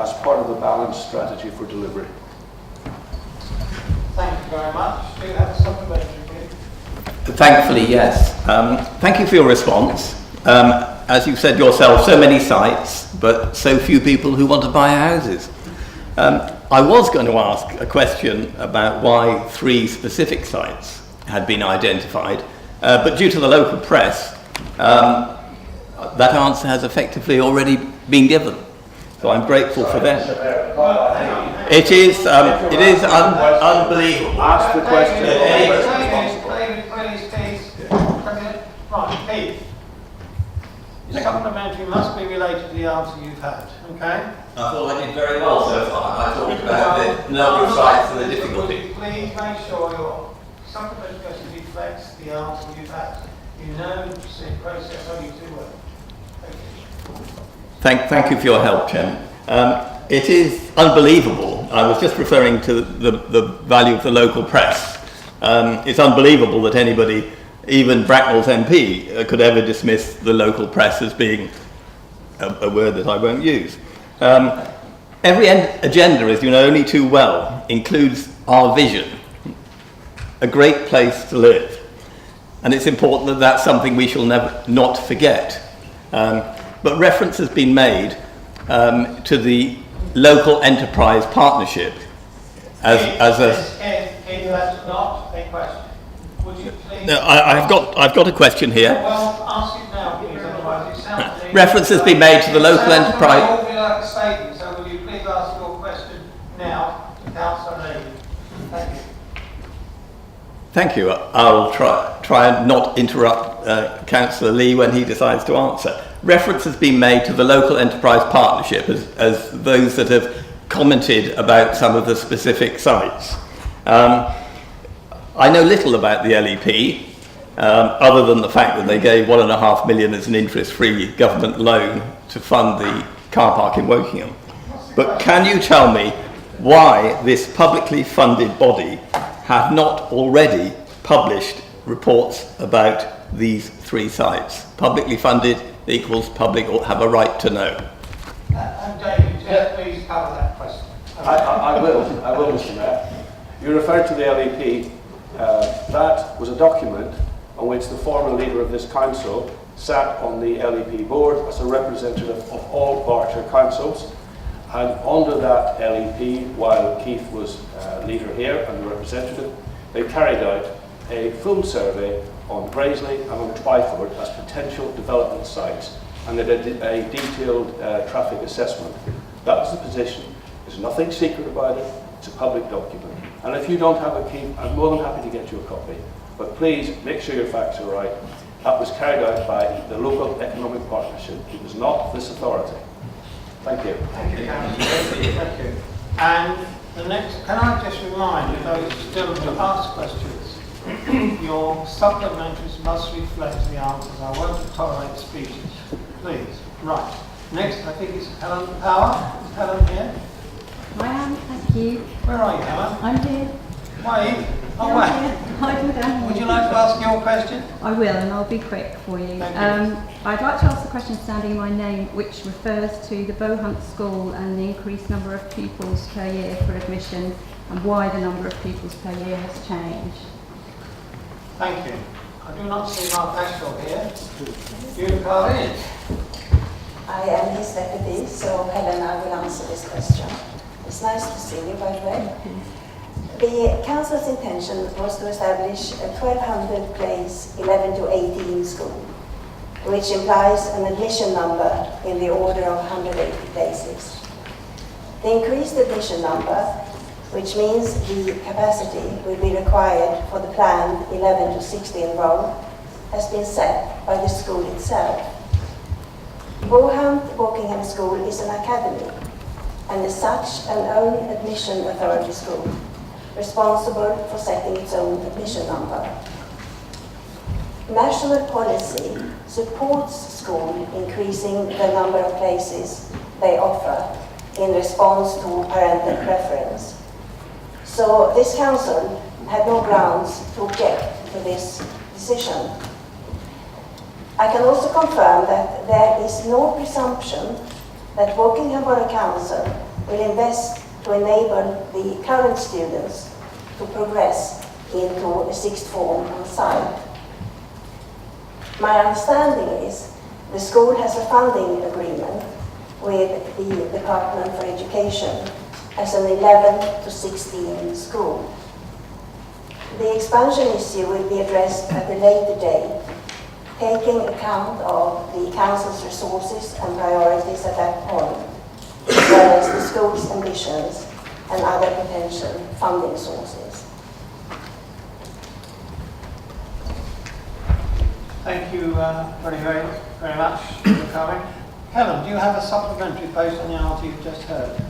as part of the balanced strategy for delivery. Thank you very much. Do you have a supplementary, please? Thankfully, yes. Thank you for your response. As you said yourself, so many sites, but so few people who want to buy houses. I was going to ask a question about why 3 specific sites had been identified, but due to the local press, that answer has effectively already been given. So I'm grateful for that. It is unbelievable. Ask the question. Please. Right, Keith. Your supplementary must be related to the answer you've had, okay? I thought I did very well so far. I talked about the number of sites and the difficulty. Please make sure your supplementary question reflects the answer you've had. You know the process only too well. Thank you for your help, Chairman. It is unbelievable. I was just referring to the value of the local press. It's unbelievable that anybody, even Bracknell's MP, could ever dismiss the local press as being a word that I won't use. Every agenda, as you know only too well, includes our vision, a great place to live. And it's important that that's something we shall never not forget. But reference has been made to the local enterprise partnership as a... That's not a question. Would you please... No, I've got a question here. Well, ask it now, please, otherwise it sounds... Reference has been made to the local enterprise... It will be like a statement, so will you please ask your question now to Councillor Levy? Thank you. Thank you. I'll try and not interrupt Councillor Lee when he decides to answer. Reference has been made to the local enterprise partnership as those that have commented about some of the specific sites. I know little about the LEP, other than the fact that they gave £1.5 million as an interest-free government loan to fund the car park in Wokingham. But can you tell me why this publicly funded body have not already published reports about these 3 sites? Publicly funded equals public or have a right to know. And David, please cover that question. I will, Mr. Mayor. You referred to the LEP. That was a document on which the former leader of this council sat on the LEP board as a representative of all Berkshire councils. And under that LEP, while Keith was leader here and the representative, they carried out a full survey on Graiseley and on Twyford as potential development sites, and they did a detailed traffic assessment. That was the position. There's nothing secret about it. It's a public document. And if you don't have a key, I'm more than happy to get you a copy. But please make sure your facts are right. That was carried out by the local economic partnership. It was not this authority. Thank you. Thank you, Councillor. Thank you. And the next, can I just remind those still to ask questions, your supplementaries must reflect the answers. I won't tolerate speeches. Please. Right. Next, I think it's Helen Power. Is Helen here? I am, thank you. Where are you, Helen? I'm here. Wave. Oh, I'm wait. here. Hiding down Would here. you like to ask your question? I will, and I'll be quick for you. Thank you. I'd like to ask the question standing in my name, which refers to the Bohunt School and the increased number of pupils per year for admission, and why the number of pupils per year has changed. Thank you. I do not see Mark Ashwell here. You, Carly? I am his deputy, so Helena will answer this question. It's nice to see you, by the way. The council's intention was to establish a 1,200 place 11 to 18 school, which implies an admission number in the order of 180 places. The increased admission number, which means the capacity will be required for the planned 11 to 16 row, has been set by the school itself. Bohunt Wokingham School is an academy, and as such an own admission authority school, responsible for setting its own admission number. National policy supports school increasing the number of places they offer in response to parental preference. So this council had no grounds to object to this decision. I can also confirm that there is no presumption that Wokingham Borough Council will invest to enable the current students to progress into a sixth form on site. My understanding is the school has a funding agreement with the Department for Education as an 11 to 16 school. The expansion issue will be addressed at a later date, taking account of the Council's resources and priorities at that point, as well as the school's ambitions and other potential funding sources. Thank you very much for coming. Helen, do you have a supplementary based on the answer you've just heard?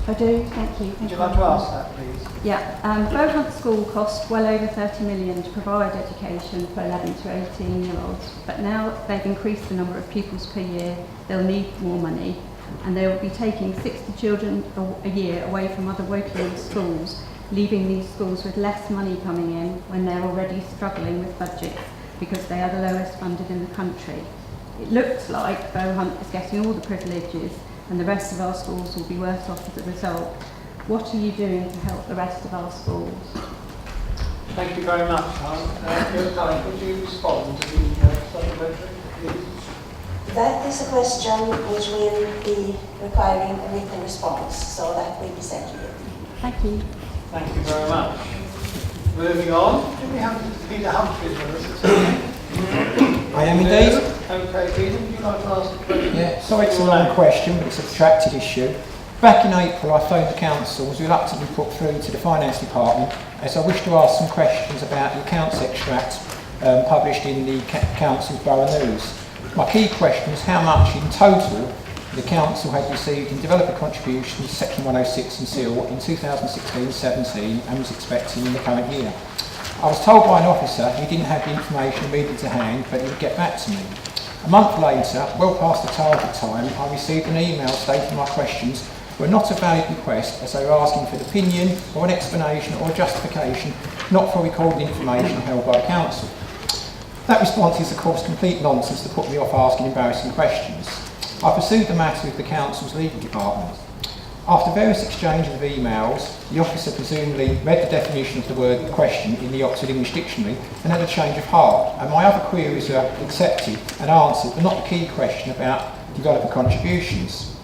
I do, thank you. Would you like to ask that, please? Yeah, Bowhunt School costs well over 30 million to provide education for 11 to 18-year-olds, but now they've increased the number of pupils per year, they'll need more money, and they will be taking 60 children a year away from other Woking schools, leaving these schools with less money coming in when they're already struggling with budgets because they are the lowest funded in the country. It looks like Bowhunt is getting all the privileges and the rest of our schools will be worse off as a result. What are you doing to help the rest of our schools? Thank you very much, Helen. Could you respond to the supplementary, please? That is a question which will be requiring a written response, so that will be sent to you. Thank you. Thank you very much. Moving on, do we have Peter Humphries with us this evening? I am indeed. Okay, Peter, would you like to ask a question? Yeah, sorry it's a long question, but it's a protracted issue. Back in April, I phoned the council, was reluctantly put through to the finance department, as I wish to ask some questions about the accounts extract published in the council's Borough News. My key question is how much in total the council had received in developer contributions, section 106 and seal, in 2016-17 and was expecting in the current year. I was told by an officer he didn't have the information immediately to hand, but he would get back to me. A month later, well past the target time, I received an email stating my questions were not a valid request, as they were asking for an opinion or an explanation or a justification, not for recorded information held by the council. That response is of course complete nonsense to put me off asking embarrassing questions. I pursued the matter with the council's legal department. After various exchanges of emails, the officer presumably read the definition of the word question in the Oxford English Dictionary and had a change of heart, and my other queries were accepted and answered, but not the key question about developer contributions.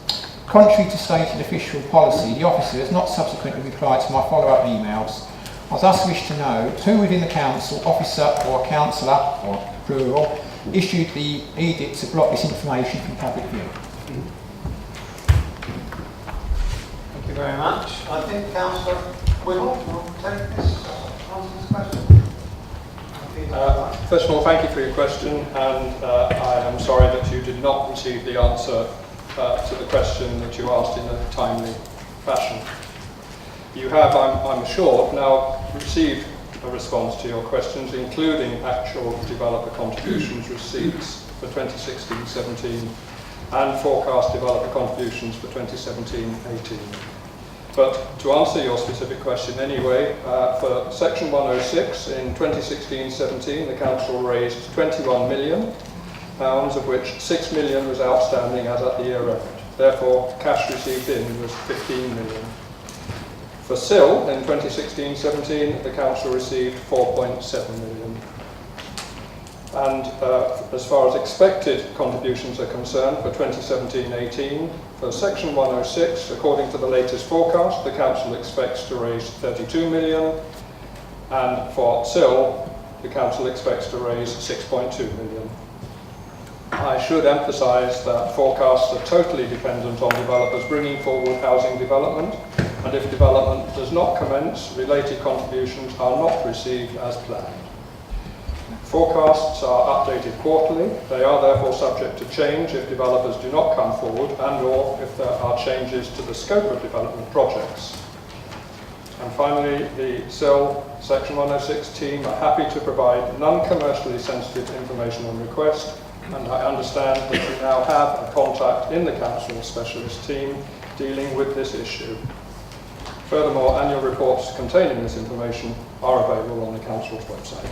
Contrary to stated official policy, the officer has not subsequently replied to my follow-up emails. I thus wish to know who within the council, officer or councillor, or plural, issued the edict to block this information from public view. Thank you very much. I think Councillor Whittle will take this, answer this question. First of all, thank you for your question, and I am sorry that you did not receive the answer to the question that you asked in a timely fashion. You have, I'm assured, now received a response to your questions, including actual developer contributions receipts for 2016-17 and forecast developer contributions for 2017-18. But to answer your specific question anyway, for Section 106 in 2016-17, the Council raised £21 million, of which £6 million was outstanding as at the year end. Therefore, cash received in was £15 million. For SIL in 2016-17, the Council received £4.7 million. And as far as expected contributions are concerned for 2017-18, for Section 106, according to the latest forecast, the Council expects to raise £32 million, and for SIL, the Council expects to raise £6.2 million. I should emphasise that forecasts are totally dependent on developers bringing forward housing development, and if development does not commence, related contributions are not received as planned. Forecasts are updated quarterly. They are therefore subject to change if developers do not come forward and or if there are changes to the scope of development projects. And finally, the SIL Section 106 team are happy to provide non-commercially sensitive information on request, and I understand that you now have a contact in the Council specialist team dealing with this issue. Furthermore, annual reports containing this information are available on the Council's website.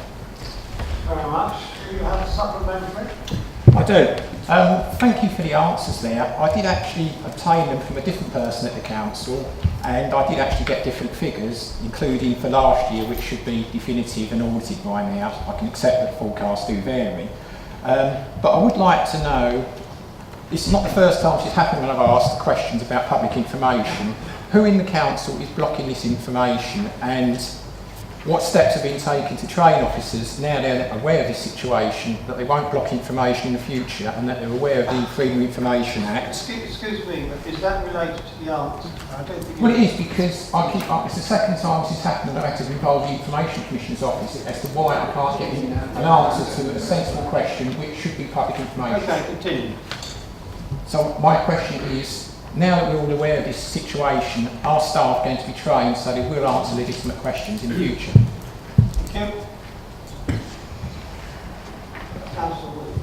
Very much. Do you have a supplementary? I do. Thank you for the answers there. I did actually obtain them from a different person at the council, and I did actually get different figures, including for last year, which should be definitive and audited by now. I can accept that forecasts do vary. But I would like to know, this is not the first time this has happened when I've asked questions about public information. Who in the council is blocking this information, and what steps have been taken to train officers, now they're aware of this situation, that they won't block information in the future and that they're aware of the Freedom of Information Act? Excuse me, but is that related to the answer? I don't think Well, it is, because it's the second time this has happened that I had to involve the Information Commissioner's office as to why I can't get an answer to a sensible question which should be public information. Okay, continue. So my question is, now that we're all aware of this situation, are staff going to be trained so they will answer legitimate questions in the future? Thank you. Councillor Wood.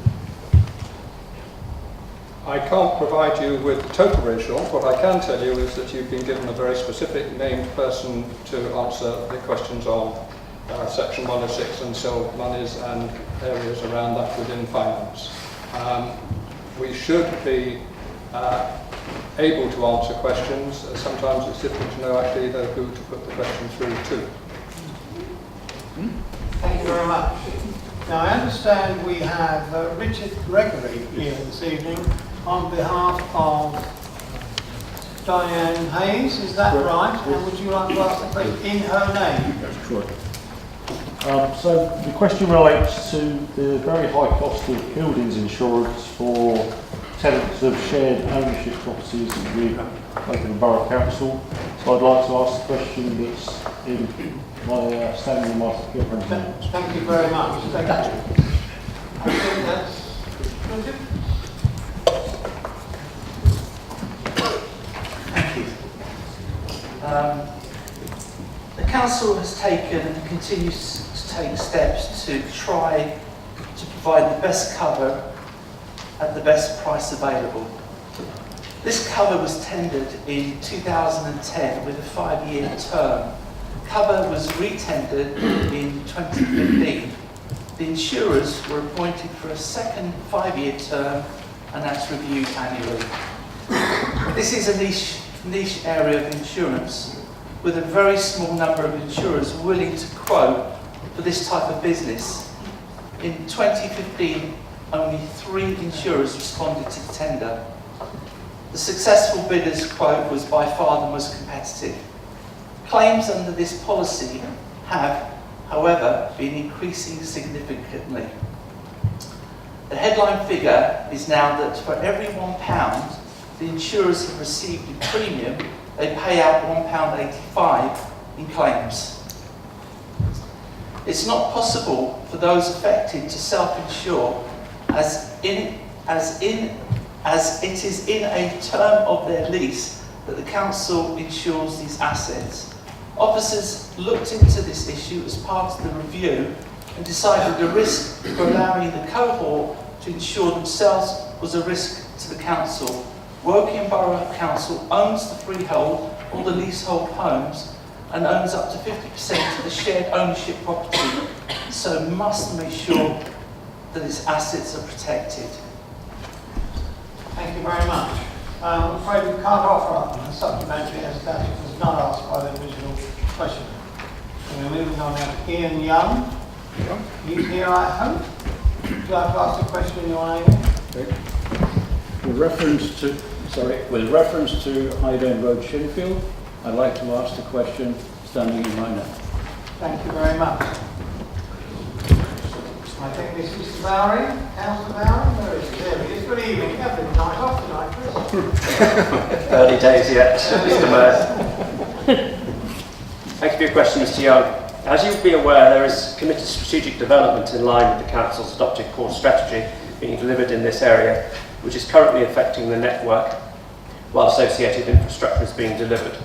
I can't provide you with the total ratio. What I can tell you is that you've been given a very specific named person to answer the questions on Section 106 and so monies and areas around that within finance. We should be able to answer questions. Sometimes it's difficult to know actually who to put the question through to. Thank you very much. Now I understand we have Richard Gregory here this evening on behalf of Diane Hayes, is that right? And would you like to ask the question in her name? That's correct. So the question relates to the very high cost of buildings insurance for tenants of shared ownership properties with Lakenham Borough Council. So I'd like to ask the question that's in my standing in my government. Thank you very much. Thank you. I think that's good. Thank you. The council has taken and continues to take steps to try to provide the best cover at the best price available. This cover was tendered in 2010 with a 5-year term. Cover was re-tendered in 2015. The insurers were appointed for a second 5-year term, and that's reviewed annually. This is a niche area of insurance, with a very small number of insurers willing to quote for this type of business. In 2015, only 3 insurers responded to the tender. The successful bidder's quote was by far the most competitive. Claims under this policy have, however, been increasing significantly. The headline figure is now that for every £1 the insurers have received in premium, they pay out £1.85 in claims. It's not possible for those affected to self-insure as it is in a term of their lease that the council insures these assets. Officers looked into this issue as part of the review and decided the risk for allowing the cohort to insure themselves was a risk to the council. Woking Borough Council owns the freehold, all the leasehold homes, and owns up to 50% of the shared ownership property, so must make sure that its assets are protected. Thank you very much. I'm afraid we can't offer a supplementary as that was not asked by the original question. So we're moving on now to Ian Young. He's here, I hope. Would you like to ask a question in your name? With reference to Highdown Road, Shinfield, I'd like to ask the question standing in my name. Thank you very much. I think this is Mr. Bowery. Councillor Bowery, where is he? There he is. Good evening. You have a night off tonight, Chris. Early days yet, Mr. Mayor. Thank you for your question, Mr. Young. As you'll be aware, there is committed strategic development in line with the Council's adopted core strategy being delivered in this area, which is currently affecting the network while associated infrastructure is being delivered.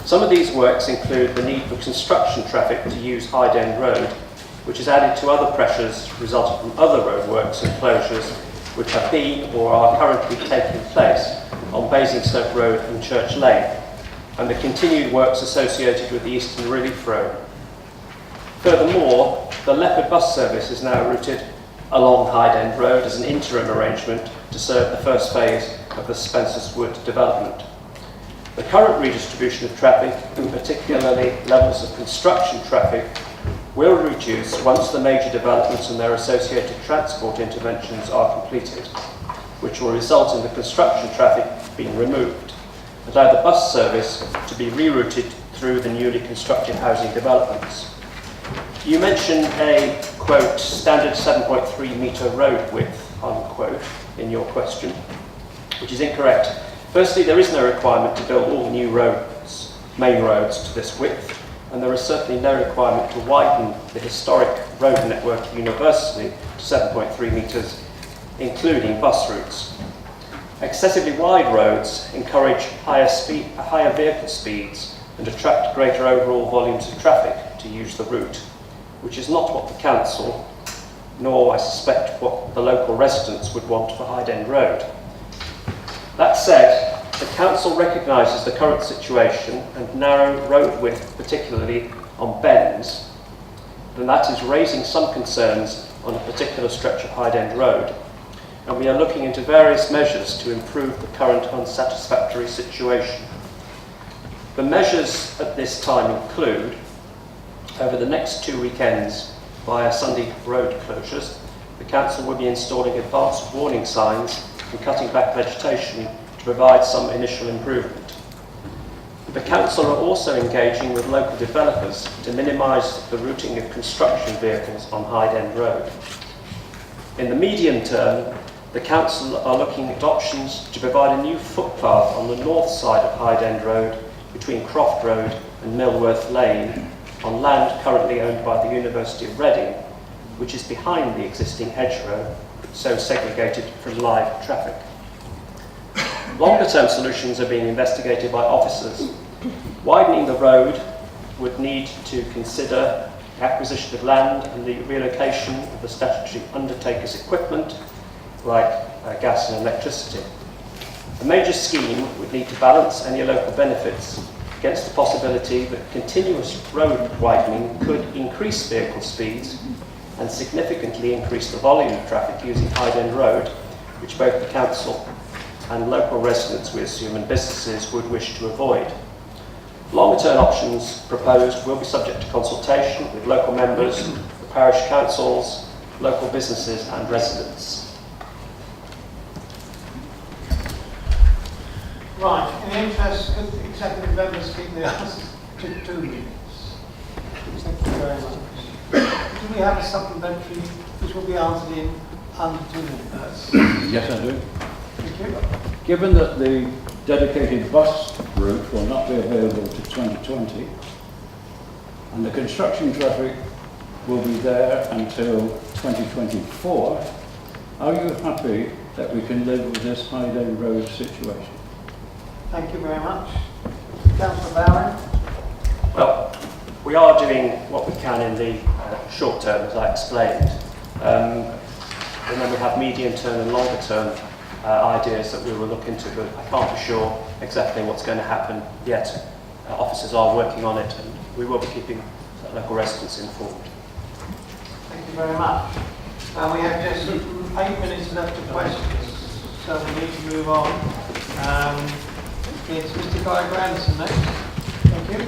Some of these works include the need for construction traffic to use Hyde End Road, which is added to other pressures resulting from other roadworks and closures which have been or are currently taking place on Basingstoke Road and Church Lane, and the continued works associated with the Eastern Relief Road. Furthermore, the Leopard bus service is now routed along Hyde End Road as an interim arrangement to serve the first phase of the Spencers Wood development. The current redistribution of traffic, and particularly levels of construction traffic, will reduce once the major developments and their associated transport interventions are completed, which will result in the construction traffic being removed, and allow the bus service to be rerouted through the newly constructed housing developments. You mention a, quote, standard 7.3 metre road width, unquote, in your question, which is incorrect. Firstly, there is no requirement to build all new roads, main roads, to this width, and there is certainly no requirement to widen the historic road network universally to 7.3 metres, including bus routes. Excessively wide roads encourage higher vehicle speeds and attract greater overall volumes of traffic to use the route, which is not what the council, nor I suspect what the local residents would want for Hyde End Road. That said, the council recognises the current situation and narrow road width, particularly on bends, and that is raising some concerns on a particular stretch of Hyde End Road. And we are looking into various measures to improve the current unsatisfactory situation. The measures at this time include, over the next 2 weekends, via Sunday road closures, the council will be installing advanced warning signs and cutting back vegetation to provide some initial improvement. The council are also engaging with local developers to minimise the routing of construction vehicles on Hyde End Road. In the medium term, the council are looking at options to provide a new footpath on the north side of Hyde End Road between Croft Road and Millworth Lane on land currently owned by the University of Reading, which is behind the existing hedgerow, so segregated from live traffic. Longer term solutions are being investigated by officers. Widening the road would need to consider the acquisition of land and the relocation of the statutory undertaker's equipment, like gas and electricity. A major scheme would need to balance any local benefits against the possibility that continuous road widening could increase vehicle speeds and significantly increase the volume of traffic using Hyde End Road, which both the council and local residents, we assume, and businesses would wish to avoid. Longer-term options proposed will be subject to consultation with local members, the parish councils, local businesses and residents. Right, in the interest, could the executive members keep the answers to 2 minutes? Thank you very much. Do we have a supplementary which will be answered in under 2 minutes? Yes, I do. Thank you. Given that the dedicated bus route will not be available to 2020, and the construction traffic will be there until 2024, are you happy that we can live with this Hyde End Road situation? Thank you very much. Councillor Bowen. Well, we are doing what we can in the short term, as I explained. And then we have medium term and longer term ideas that we will look into, but I can't be sure exactly what's going to happen yet. Officers are working on it, and we will be keeping local residents informed. Thank you very much. We have just 8 minutes left of questions, so we need to move on. It's Mr. Guy Grandison next. Thank you.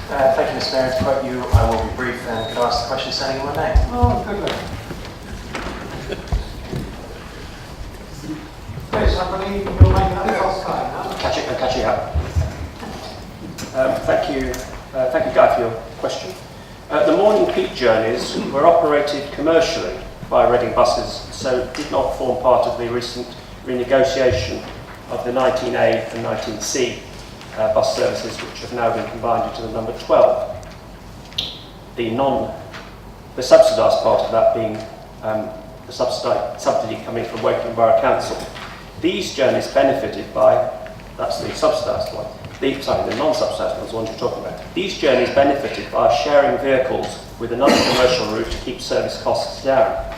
Thank you, Mr. Mayor. To quote you, I will be brief and could ask the question standing in my name. Oh, good luck. Yes, I believe you'll make that last time, huh? Catch you up. Thank you, Guy, for your question. The morning peak journeys were operated commercially by Reading buses, so did not form part of the recent renegotiation of the 19A and 19C bus services, which have now been combined into the number 12. The subsidised part of that being the subsidy coming from Woking Borough Council. These journeys benefited by, that's the subsidised one, the non-subsidised ones, the ones you're talking about. These journeys benefited by sharing vehicles with another commercial route to keep service costs down.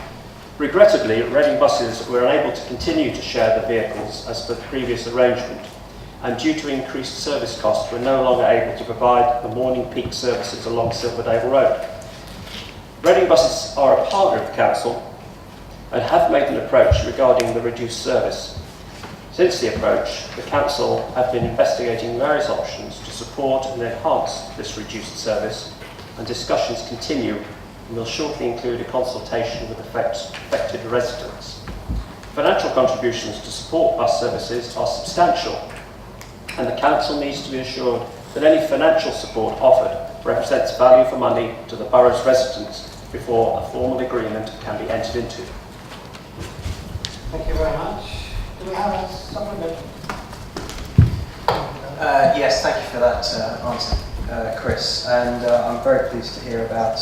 Regrettably, Reading buses were unable to continue to share the vehicles as per the previous arrangement, and due to increased service costs were no longer able to provide the morning peak services along Silverdale Road. Reading buses are a partner of the council and have made an approach regarding the reduced service. Since the approach, the Council have been investigating various options to support and enhance this reduced service, and discussions continue and will shortly include a consultation with affected residents. Financial contributions to support bus services are substantial, and the Council needs to be assured that any financial support offered represents value for money to the borough's residents before a formal agreement can be entered into. Thank you very much. Do we have a supplement? Yes, thank you for that answer, Chris. And I'm very pleased to hear about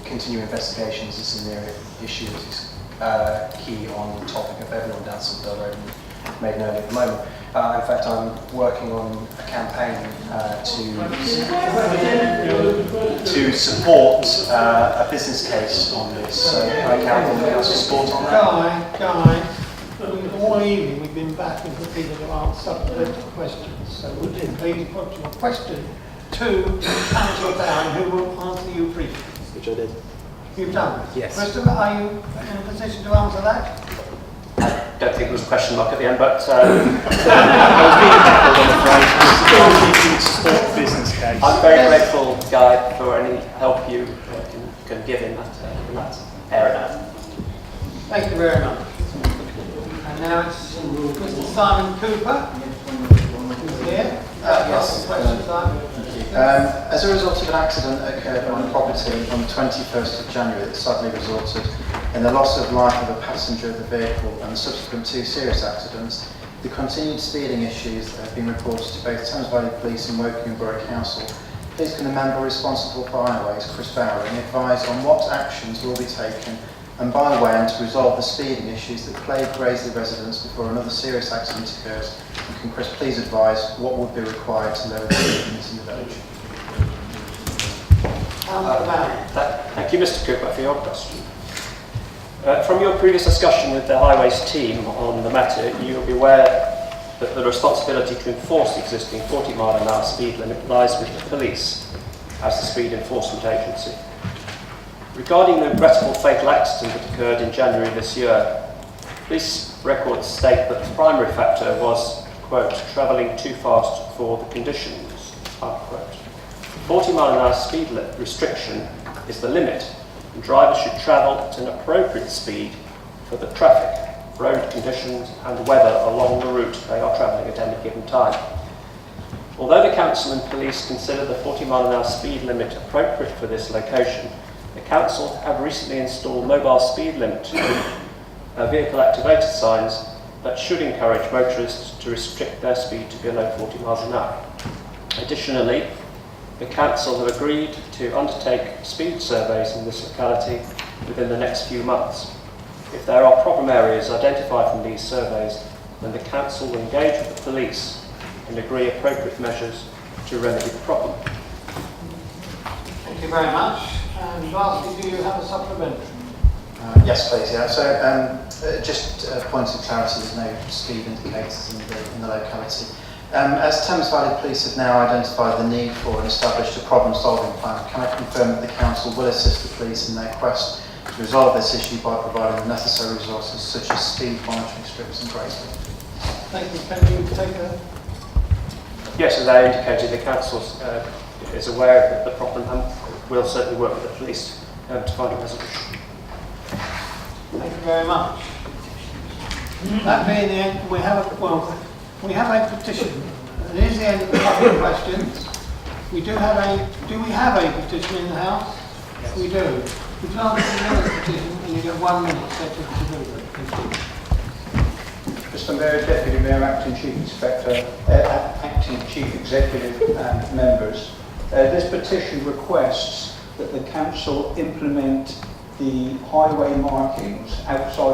continuing investigations. It's an area of issue that is key on the topic of everyone down Saltdale Road and made known at the moment. In fact, I'm working on a campaign to support a business case on this. So I count on the council's support on that. Guy, all evening we've been back and for people to answer supplementary questions. So would you please put your question to Councillor Bowen, who will answer you briefly. Which I did. You've done it? Yes. Christopher, are you in a position to answer that? I don't think there was a question mark at the end, but I'm very grateful, Guy, for any help you can give in that area. Thank you very much. And now it's Mr. Simon Cooper, who's here. Yes. Question, Simon. As a result of an accident that occurred on a property on the 21st of January that suddenly resulted in the loss of life of a passenger of the vehicle and the subsequent 2 serious accidents, the continued speeding issues that have been reported to both Thames Valley Police and Woking Borough Council, please can the member responsible for highways, Chris Bowring, advise on what actions will be taken and by the way, and to resolve the speeding issues that plague Graiseley residents before another serious accident occurs, and can Chris please advise what would be required to lower the speed limits in the village? Thank you, Mr. Cooper, for your question. From your previous discussion with the Highways team on the matter, you will be aware that the responsibility to enforce the existing 40-mile-an-hour speed limit lies with the police as the speed enforcement agency. Regarding the regrettable fatal accident that occurred in January this year, police records state that the primary factor was, quote, travelling too fast for the conditions, unquote. 40-mile-an-hour speed restriction is the limit, and drivers should travel at an appropriate speed for the traffic, road conditions and weather along the route they are travelling at any given time. Although the council and police consider the 40-mile-an-hour speed limit appropriate for this location, the council have recently installed mobile speed limit vehicle activated signs that should encourage motorists to restrict their speed to below 40 miles an hour. Additionally, the council have agreed to undertake speed surveys in this locality within the next few months. If there are problem areas identified from these surveys, then the council will engage with the police and agree appropriate measures to remedy the problem. Thank you very much. And lastly, do you have a supplementary? Yes, please. Yeah. So, just a point of clarity: there's no speed indicators in the locality. As Thames Valley Police have now identified the need for and established a problem-solving plan, can I confirm that the council will assist the police in their quest to resolve this issue by providing the necessary resources such as speed monitoring strips and Graiseley? Thank you. Can you take that? Yes, as I indicated, the council is aware of the problem and will certainly work with the police to find a resolution. Thank you very much. That being the end, we have a petition. It is the end of the public questions. Do we have a petition in the House? Yes. We do. Would you like to do the petition and you get 1 minute to do it? Mr. Mayor, Deputy Mayor, Acting Chief Inspector, Acting Chief Executive and members, this petition requests that the Council implement the highway markings outside